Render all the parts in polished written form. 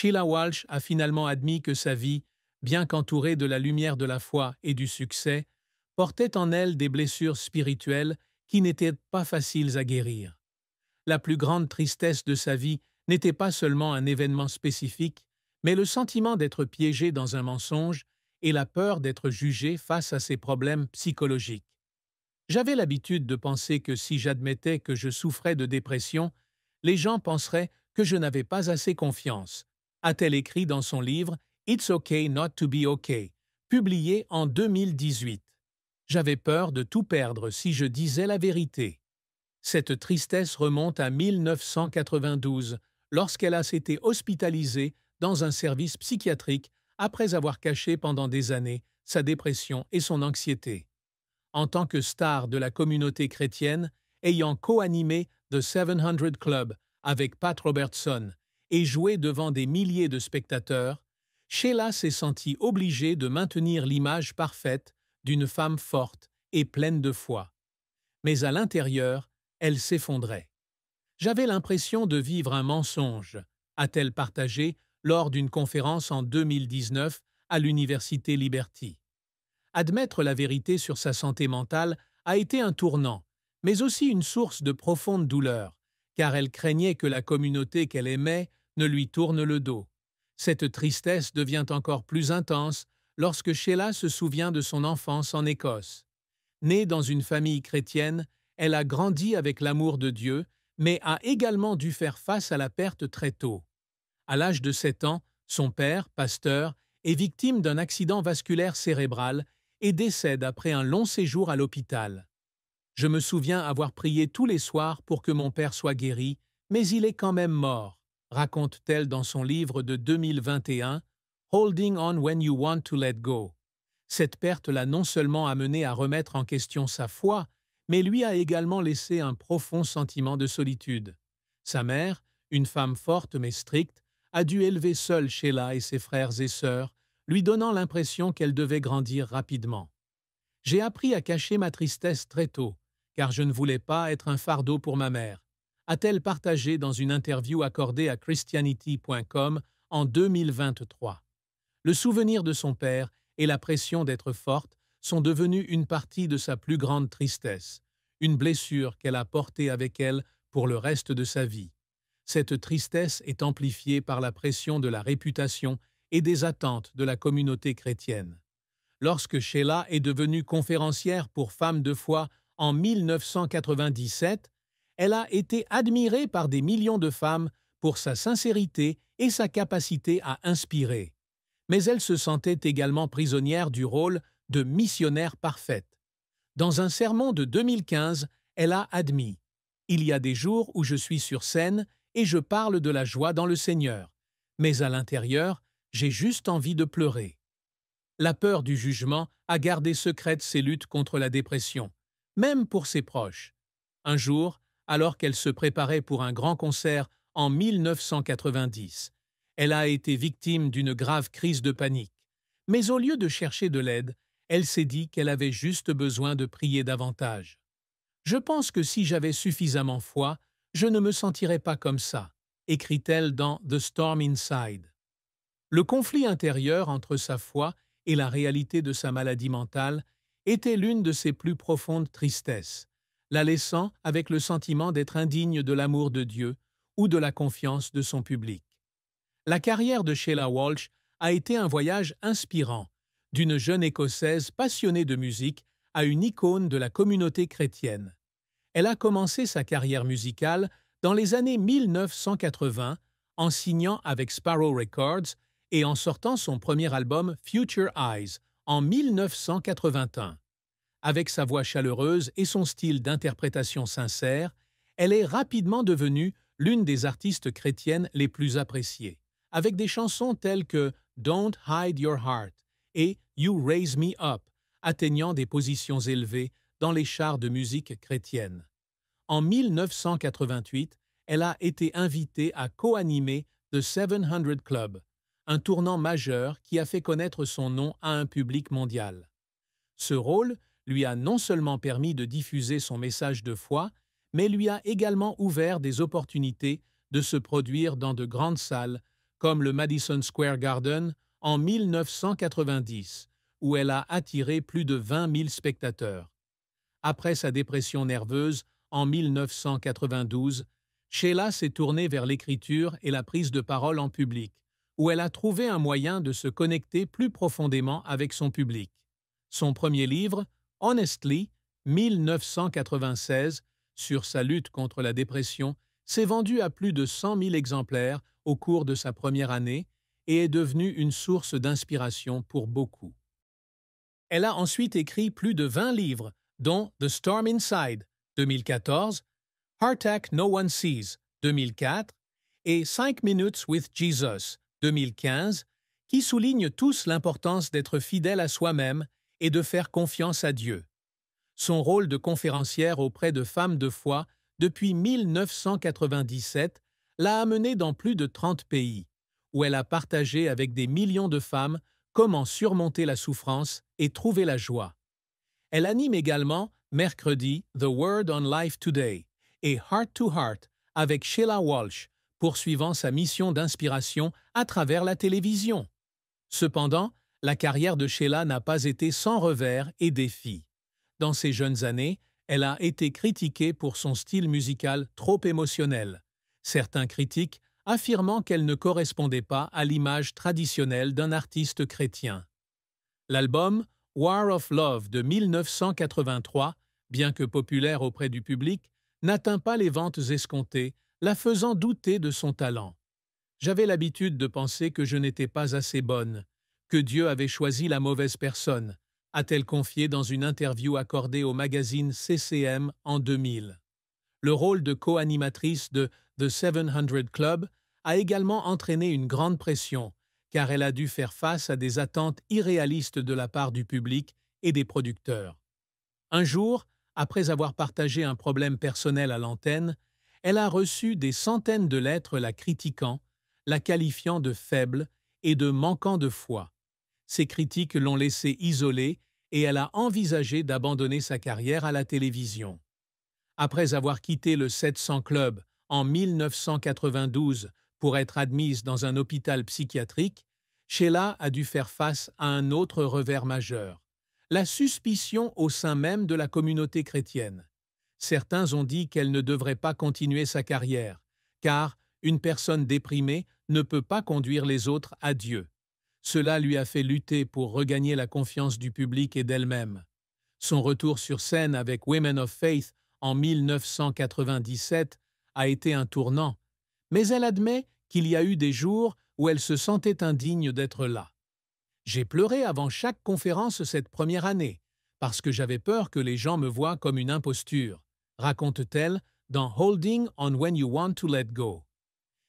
Sheila Walsh a finalement admis que sa vie, bien qu'entourée de la lumière de la foi et du succès, portait en elle des blessures spirituelles qui n'étaient pas faciles à guérir. La plus grande tristesse de sa vie n'était pas seulement un événement spécifique, mais le sentiment d'être piégée dans un mensonge et la peur d'être jugée face à ses problèmes psychologiques. J'avais l'habitude de penser que si j'admettais que je souffrais de dépression, les gens penseraient que je n'avais pas assez confiance, a-t-elle écrit dans son livre It's Okay Not to Be Okay, publié en 2018. J'avais peur de tout perdre si je disais la vérité. Cette tristesse remonte à 1992, lorsqu'elle a été hospitalisée dans un service psychiatrique après avoir caché pendant des années sa dépression et son anxiété. En tant que star de la communauté chrétienne, ayant co-animé The 700 Club avec Pat Robertson et joué devant des milliers de spectateurs, Sheila s'est sentie obligée de maintenir l'image parfaite d'une femme forte et pleine de foi. Mais à l'intérieur, elle s'effondrait. J'avais l'impression de vivre un mensonge, a-t-elle partagé lors d'une conférence en 2019 à l'Université Liberty. Admettre la vérité sur sa santé mentale a été un tournant, mais aussi une source de profonde douleur, car elle craignait que la communauté qu'elle aimait ne lui tourne le dos. Cette tristesse devient encore plus intense lorsque Sheila se souvient de son enfance en Écosse. Née dans une famille chrétienne, elle a grandi avec l'amour de Dieu, mais a également dû faire face à la perte très tôt. À l'âge de 7 ans, son père, pasteur, est victime d'un accident vasculaire cérébral et décède après un long séjour à l'hôpital. Je me souviens avoir prié tous les soirs pour que mon père soit guéri, mais il est quand même mort, raconte-t-elle dans son livre de 2021, Holding on when you want to let go. Cette perte l'a non seulement amené à remettre en question sa foi, mais lui a également laissé un profond sentiment de solitude. Sa mère, une femme forte mais stricte, a dû élever seule Sheila et ses frères et sœurs, lui donnant l'impression qu'elle devait grandir rapidement. J'ai appris à cacher ma tristesse très tôt, car je ne voulais pas être un fardeau pour ma mère, a-t-elle partagé dans une interview accordée à Christianity.com en 2023. Le souvenir de son père et la pression d'être forte sont devenus une partie de sa plus grande tristesse, une blessure qu'elle a portée avec elle pour le reste de sa vie. Cette tristesse est amplifiée par la pression de la réputation et des attentes de la communauté chrétienne. Lorsque Sheila est devenue conférencière pour Femmes de foi en 1997, elle a été admirée par des millions de femmes pour sa sincérité et sa capacité à inspirer. Mais elle se sentait également prisonnière du rôle de missionnaire parfaite. Dans un sermon de 2015, elle a admis « Il y a des jours où je suis sur scène et je parle de la joie dans le Seigneur, mais à l'intérieur, j'ai juste envie de pleurer. » La peur du jugement a gardé secrète ses luttes contre la dépression, même pour ses proches. Un jour, alors qu'elle se préparait pour un grand concert en 1990, elle a été victime d'une grave crise de panique. Mais au lieu de chercher de l'aide, elle s'est dit qu'elle avait juste besoin de prier davantage. « Je pense que si j'avais suffisamment foi, je ne me sentirais pas comme ça », écrit-elle dans The Storm Inside. Le conflit intérieur entre sa foi et la réalité de sa maladie mentale était l'une de ses plus profondes tristesses, la laissant avec le sentiment d'être indigne de l'amour de Dieu ou de la confiance de son public. La carrière de Sheila Walsh a été un voyage inspirant, d'une jeune Écossaise passionnée de musique à une icône de la communauté chrétienne. Elle a commencé sa carrière musicale dans les années 1980 en signant avec Sparrow Records et en sortant son premier album Future Eyes en 1981. Avec sa voix chaleureuse et son style d'interprétation sincère, elle est rapidement devenue l'une des artistes chrétiennes les plus appréciées, avec des chansons telles que Don't Hide Your Heart et You Raise Me Up, atteignant des positions élevées dans les charts de musique chrétienne. En 1988, elle a été invitée à co-animer The 700 Club, un tournant majeur qui a fait connaître son nom à un public mondial. Ce rôle lui a non seulement permis de diffuser son message de foi, mais lui a également ouvert des opportunités de se produire dans de grandes salles comme le Madison Square Garden en 1990, où elle a attiré plus de 20 000 spectateurs. Après sa dépression nerveuse, en 1992, Sheila s'est tournée vers l'écriture et la prise de parole en public, où elle a trouvé un moyen de se connecter plus profondément avec son public. Son premier livre, Honestly, 1996, sur sa lutte contre la dépression, s'est vendu à plus de 100 000 exemplaires au cours de sa première année et est devenu une source d'inspiration pour beaucoup. Elle a ensuite écrit plus de 20 livres, dont The Storm Inside, 2014, Heartache No One Sees, 2004, et 5 Minutes with Jesus, 2015, qui soulignent tous l'importance d'être fidèle à soi-même et de faire confiance à Dieu. Son rôle de conférencière auprès de femmes de foi depuis 1997 l'a amenée dans plus de 30 pays, où elle a partagé avec des millions de femmes comment surmonter la souffrance et trouver la joie. Elle anime également, mercredi, The Word on Life Today et Heart to Heart avec Sheila Walsh, poursuivant sa mission d'inspiration à travers la télévision. Cependant, la carrière de Sheila n'a pas été sans revers et défis. Dans ses jeunes années, elle a été critiquée pour son style musical trop émotionnel, certains critiques affirmant qu'elle ne correspondait pas à l'image traditionnelle d'un artiste chrétien. L'album War of Love de 1983, bien que populaire auprès du public, n'atteint pas les ventes escomptées, la faisant douter de son talent. J'avais l'habitude de penser que je n'étais pas assez bonne, que Dieu avait choisi la mauvaise personne, a-t-elle confié dans une interview accordée au magazine CCM en 2000. Le rôle de co-animatrice de The 700 Club a également entraîné une grande pression, car elle a dû faire face à des attentes irréalistes de la part du public et des producteurs. Un jour, après avoir partagé un problème personnel à l'antenne, elle a reçu des centaines de lettres la critiquant, la qualifiant de faible et de manquant de foi. Ces critiques l'ont laissée isolée et elle a envisagé d'abandonner sa carrière à la télévision. Après avoir quitté le 700 Club en 1992 pour être admise dans un hôpital psychiatrique, Sheila a dû faire face à un autre revers majeur, la suspicion au sein même de la communauté chrétienne. Certains ont dit qu'elle ne devrait pas continuer sa carrière, car une personne déprimée ne peut pas conduire les autres à Dieu. Cela lui a fait lutter pour regagner la confiance du public et d'elle-même. Son retour sur scène avec Women of Faith en 1997 a été un tournant, mais elle admet qu'il y a eu des jours où elle se sentait indigne d'être là. « J'ai pleuré avant chaque conférence cette première année, parce que j'avais peur que les gens me voient comme une imposture », raconte-t-elle dans Holding on When You Want to Let Go.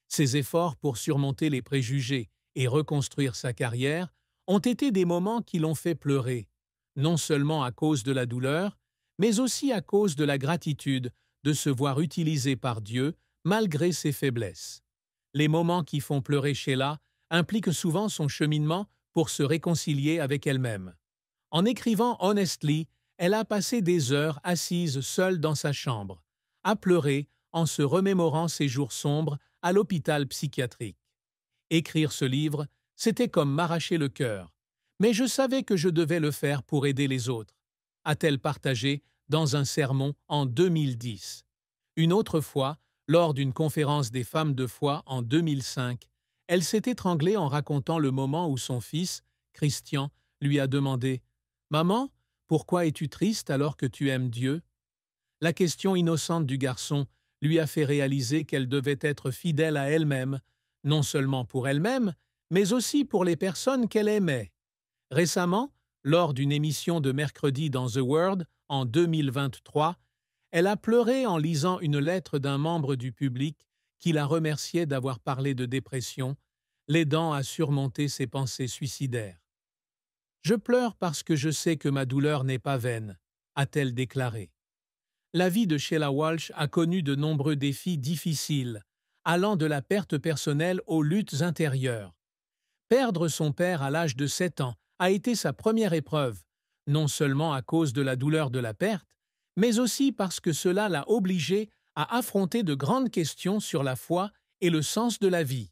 Ses efforts pour surmonter les préjugés et reconstruire sa carrière ont été des moments qui l'ont fait pleurer, non seulement à cause de la douleur, mais aussi à cause de la gratitude de se voir utilisée par Dieu malgré ses faiblesses. Les moments qui font pleurer Sheila impliquent souvent son cheminement pour se réconcilier avec elle-même. En écrivant Honestly, elle a passé des heures assise seule dans sa chambre, à pleurer en se remémorant ses jours sombres à l'hôpital psychiatrique. Écrire ce livre, c'était comme m'arracher le cœur, mais je savais que je devais le faire pour aider les autres, a-t-elle partagé dans un sermon en 2010. Une autre fois, lors d'une conférence des femmes de foi en 2005, elle s'est étranglée en racontant le moment où son fils, Christian, lui a demandé « Maman, pourquoi es-tu triste alors que tu aimes Dieu ?» La question innocente du garçon lui a fait réaliser qu'elle devait être fidèle à elle-même, non seulement pour elle-même, mais aussi pour les personnes qu'elle aimait. Récemment, lors d'une émission de mercredi dans The Word en 2023, elle a pleuré en lisant une lettre d'un membre du public qui la remerciait d'avoir parlé de dépression, l'aidant à surmonter ses pensées suicidaires. « Je pleure parce que je sais que ma douleur n'est pas vaine », a-t-elle déclaré. La vie de Sheila Walsh a connu de nombreux défis difficiles, allant de la perte personnelle aux luttes intérieures. Perdre son père à l'âge de 7 ans a été sa première épreuve, non seulement à cause de la douleur de la perte, mais aussi parce que cela l'a obligée à affronter de grandes questions sur la foi et le sens de la vie.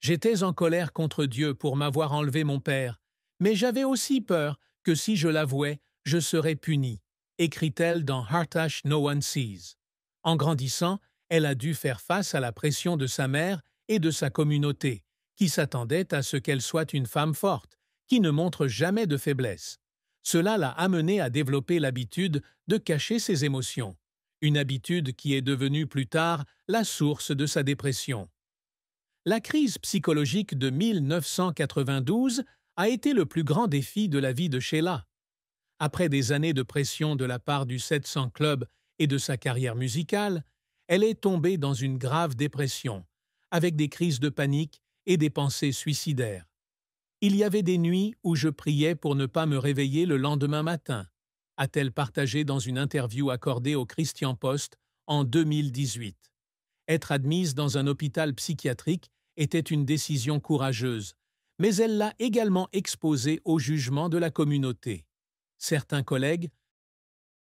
J'étais en colère contre Dieu pour m'avoir enlevé mon père, mais j'avais aussi peur que si je l'avouais, je serais punie, écrit-elle dans Heartache No One Sees. En grandissant, elle a dû faire face à la pression de sa mère et de sa communauté, qui s'attendait à ce qu'elle soit une femme forte, qui ne montre jamais de faiblesse. Cela l'a amenée à développer l'habitude de cacher ses émotions, une habitude qui est devenue plus tard la source de sa dépression. La crise psychologique de 1992 a été le plus grand défi de la vie de Sheila. Après des années de pression de la part du 700 Club et de sa carrière musicale, elle est tombée dans une grave dépression, avec des crises de panique et des pensées suicidaires. Il y avait des nuits où je priais pour ne pas me réveiller le lendemain matin, a-t-elle partagé dans une interview accordée au Christian Post en 2018. Être admise dans un hôpital psychiatrique était une décision courageuse, mais elle l'a également exposée au jugement de la communauté. Certains collègues